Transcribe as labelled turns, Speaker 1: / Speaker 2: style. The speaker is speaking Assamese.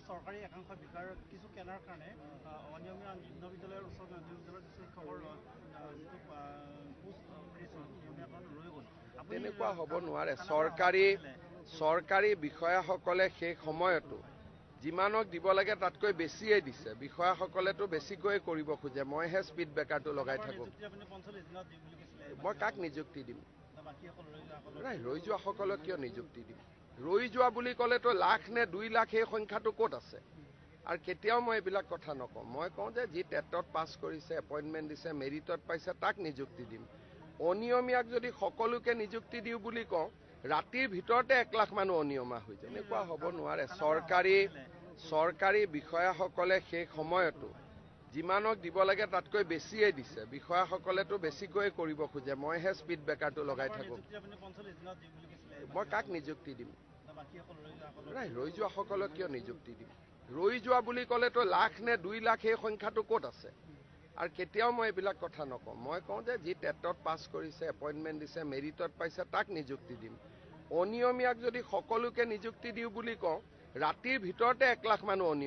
Speaker 1: চৰকাৰী একাংশ বিষয়ৰ কিছু কেনাৰ কাৰণে অনিয়মীয়া নিম্ন বিদ্যালয়ৰ উচ্চ বিদ্যালয়ৰ কিছু শিক্ষকৰ যিটো নিয়মীয়াকৰণ ৰৈ গ'ল।
Speaker 2: তেনেকুৱা হ'ব নোৱাৰে। চৰকাৰী বিষয়াসকলে সেই সময়তো যিমানক দিব লাগে তাতকৈ বেছিয়ে দিছে। বিষয়াসকলেতো বেছিকৈ কৰিব খোজে, মইহে স্পীড ব্ৰেকাৰটো লগাই থাকোঁ। মই কাক নিযুক্তি দিম? নাই, ৰৈ যোৱাসকলক কিয় নিযুক্তি দিম? ৰৈ যোৱা বুলি ক'লেতো লাখ নে 2 লাখ এই সংখ্যাটো ক'ত আছে? আৰু কেতিয়াও মই এইবিলাক কথা নকওঁ। মই কওঁ যে যি টেটত পাছ কৰিছে, এপইণ্টমেণ্ট দিছে, মেৰিটত পাইছে, তাক নিযুক্তি দিম। অনিয়মীয়াক যদি সকলোকে নিযুক্তি দিওঁ বুলি কওঁ, ৰাতিৰ ভিতৰতে 1 লাখ মানুহ অনিয়মা হৈ যায়। এনেকুৱা হ'ব নোৱাৰে। চৰকাৰী বিষয়াসকলে সেই সময়তো যিমানক দিব লাগে তাতকৈ বেছিয়ে দিছে। বিষয়াসকলেতো বেছিকৈ কৰিব খোজে, মইহে স্পীড ব্ৰেকাৰটো লগাই থাকোঁ। মই কাক নিযুক্তি দিম? নাই, ৰৈ যোৱাসকলক কিয় নিযুক্তি দিম? ৰৈ যোৱা বুলি ক'লেতো লাখ নে 2 লাখ এই সংখ্যাটো ক'ত আছে? আৰু কেতিয়াও মই এইবিলাক কথা নকওঁ। মই কওঁ যে যি টেটত পাছ কৰিছে, এপইণ্টমেণ্ট দিছে, মেৰিটত পাইছে, তাক নিযুক্তি দিম। অনিয়মীয়াক যদি সকলোকে নিযুক্তি দিওঁ বুলি কওঁ, ৰাতিৰ ভিতৰতে 1 লাখ মানুহ অনিয়ম